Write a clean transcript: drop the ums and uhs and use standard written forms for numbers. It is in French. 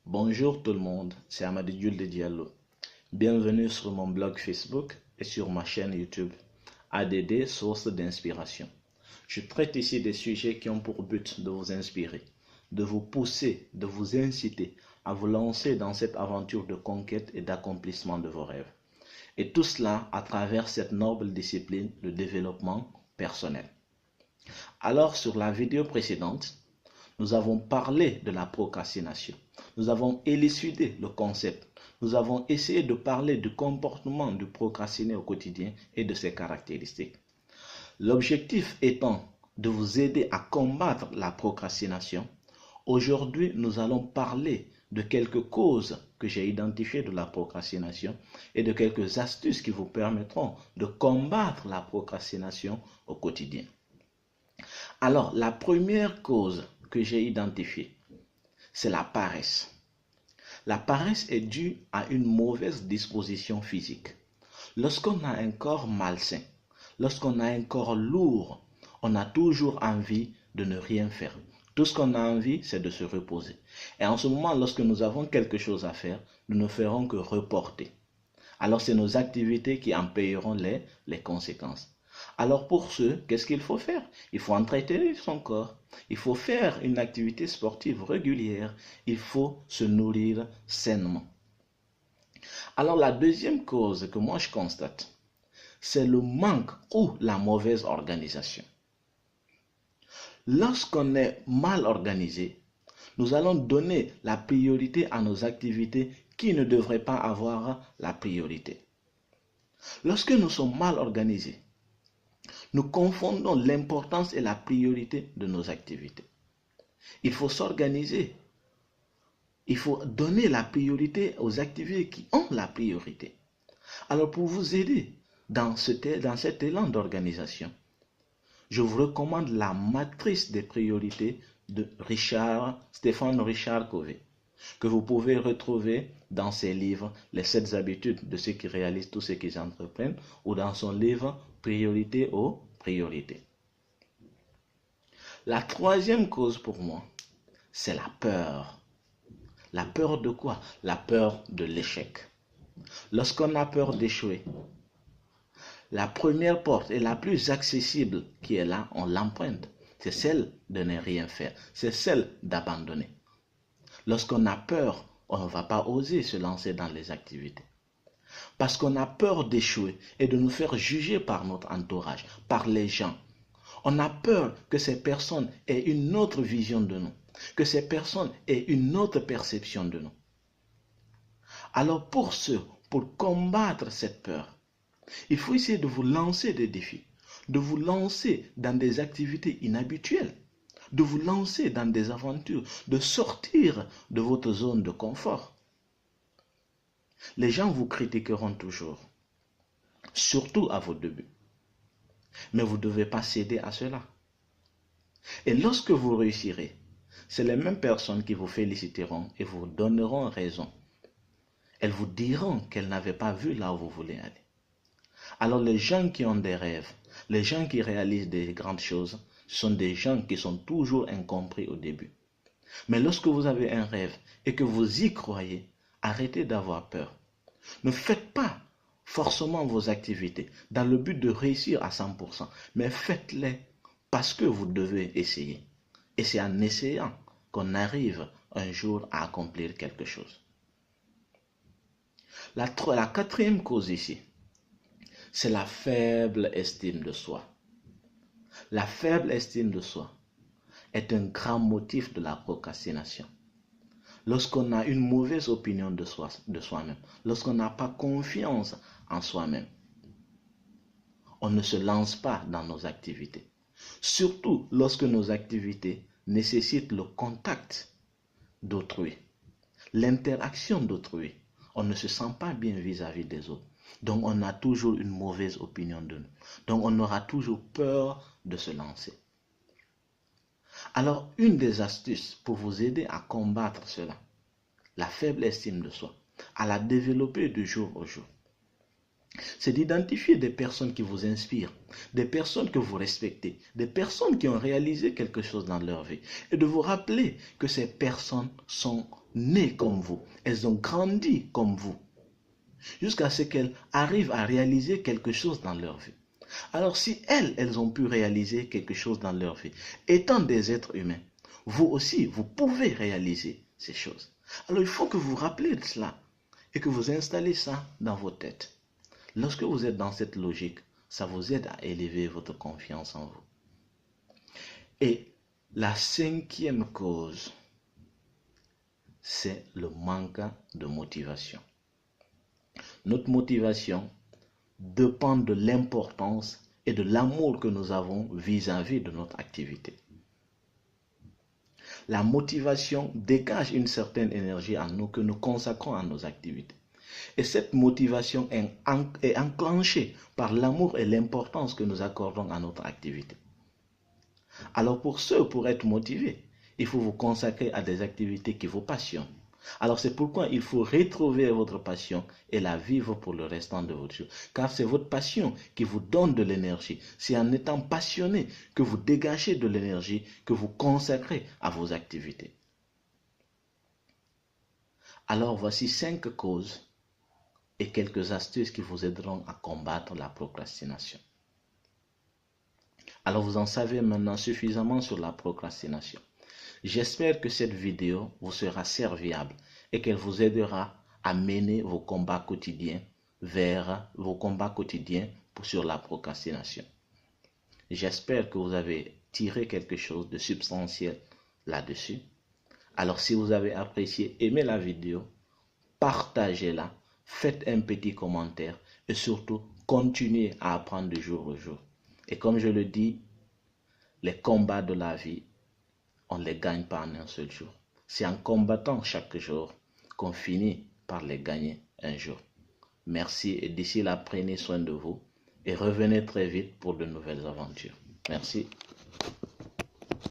Bonjour tout le monde, c'est Amadi Diol de Diallo. Bienvenue sur mon blog Facebook et sur ma chaîne YouTube ADD Source d'inspiration. Je traite ici des sujets qui ont pour but de vous inspirer, de vous pousser, de vous inciter à vous lancer dans cette aventure de conquête et d'accomplissement de vos rêves. Et tout cela à travers cette noble discipline de développement personnel. Alors sur la vidéo précédente, nous avons parlé de la procrastination. Nous avons élucidé le concept. Nous avons essayé de parler du comportement du procrastiné au quotidien et de ses caractéristiques. L'objectif étant de vous aider à combattre la procrastination. Aujourd'hui, nous allons parler de quelques causes que j'ai identifiées de la procrastination et de quelques astuces qui vous permettront de combattre la procrastination au quotidien. Alors, la première cause que j'ai identifiée, c'est la paresse. La paresse est due à une mauvaise disposition physique. Lorsqu'on a un corps malsain, lorsqu'on a un corps lourd, on a toujours envie de ne rien faire. Tout ce qu'on a envie, c'est de se reposer. Et en ce moment, lorsque nous avons quelque chose à faire, nous ne ferons que reporter. Alors c'est nos activités qui en payeront les conséquences. Alors pour ce, qu'est-ce qu'il faut faire? Il faut entretenir son corps. Il faut faire une activité sportive régulière. Il faut se nourrir sainement. Alors la deuxième cause que moi je constate, c'est le manque ou la mauvaise organisation. Lorsqu'on est mal organisé, nous allons donner la priorité à nos activités qui ne devraient pas avoir la priorité. Lorsque nous sommes mal organisés, nous confondons l'importance et la priorité de nos activités. Il faut s'organiser. Il faut donner la priorité aux activités qui ont la priorité. Alors pour vous aider dans cet élan d'organisation, je vous recommande la matrice des priorités de Stéphane Richard Covey, que vous pouvez retrouver dans ses livres Les 7 habitudes de ceux qui réalisent tout ce qu'ils entreprennent ou dans son livre Priorité aux priorités. La troisième cause pour moi, c'est la peur. La peur de quoi? La peur de l'échec. Lorsqu'on a peur d'échouer, la première porte et la plus accessible qui est là, on l'emprunte. C'est celle de ne rien faire. C'est celle d'abandonner. Lorsqu'on a peur, on ne va pas oser se lancer dans les activités. Parce qu'on a peur d'échouer et de nous faire juger par notre entourage, par les gens. On a peur que ces personnes aient une autre vision de nous, que ces personnes aient une autre perception de nous. Alors pour combattre cette peur, il faut essayer de vous lancer des défis, de vous lancer dans des activités inhabituelles, de vous lancer dans des aventures, de sortir de votre zone de confort. Les gens vous critiqueront toujours, surtout à vos débuts. Mais vous ne devez pas céder à cela. Et lorsque vous réussirez, c'est les mêmes personnes qui vous féliciteront et vous donneront raison. Elles vous diront qu'elles n'avaient pas vu là où vous voulez aller. Alors les gens qui ont des rêves, les gens qui réalisent des grandes choses, ce sont des gens qui sont toujours incompris au début. Mais lorsque vous avez un rêve et que vous y croyez, arrêtez d'avoir peur. Ne faites pas forcément vos activités dans le but de réussir à 100%, mais faites-les parce que vous devez essayer. Et c'est en essayant qu'on arrive un jour à accomplir quelque chose. La quatrième cause ici, c'est la faible estime de soi. La faible estime de soi est un grand motif de la procrastination. Lorsqu'on a une mauvaise opinion de soi-même, lorsqu'on n'a pas confiance en soi-même, on ne se lance pas dans nos activités. Surtout lorsque nos activités nécessitent le contact d'autrui, l'interaction d'autrui. On ne se sent pas bien vis-à-vis des autres. Donc on a toujours une mauvaise opinion de nous. Donc on aura toujours peur de se lancer. Alors une des astuces pour vous aider à combattre cela, la faible estime de soi, à la développer de jour au jour, C'est d'identifier des personnes qui vous inspirent, des personnes que vous respectez, des personnes qui ont réalisé quelque chose dans leur vie. Et de vous rappeler que ces personnes sont nées comme vous. Elles ont grandi comme vous. Jusqu'à ce qu'elles arrivent à réaliser quelque chose dans leur vie. Alors si elles ont pu réaliser quelque chose dans leur vie, étant des êtres humains, vous aussi, vous pouvez réaliser ces choses. Alors il faut que vous vous rappelez de cela et que vous installez ça dans vos têtes. Lorsque vous êtes dans cette logique, ça vous aide à élever votre confiance en vous. Et la cinquième cause, c'est le manque de motivation. Notre motivation dépend de l'importance et de l'amour que nous avons vis-à-vis de notre activité. La motivation dégage une certaine énergie en nous que nous consacrons à nos activités. Et cette motivation est enclenchée par l'amour et l'importance que nous accordons à notre activité. Alors pour être motivé, il faut vous consacrer à des activités qui vous passionnent. Alors c'est pourquoi il faut retrouver votre passion et la vivre pour le restant de votre vie. Car c'est votre passion qui vous donne de l'énergie. C'est en étant passionné que vous dégagez de l'énergie que vous consacrez à vos activités. Alors voici 5 causes et quelques astuces qui vous aideront à combattre la procrastination. Alors vous en savez maintenant suffisamment sur la procrastination. J'espère que cette vidéo vous sera serviable et qu'elle vous aidera à mener vos combats quotidiens sur la procrastination. J'espère que vous avez tiré quelque chose de substantiel là-dessus. Alors si vous avez apprécié, aimez la vidéo, partagez-la, faites un petit commentaire et surtout continuez à apprendre de jour au jour. Et comme je le dis, les combats de la vie, on ne les gagne pas en un seul jour. C'est en combattant chaque jour qu'on finit par les gagner un jour. Merci et d'ici là, prenez soin de vous et revenez très vite pour de nouvelles aventures. Merci.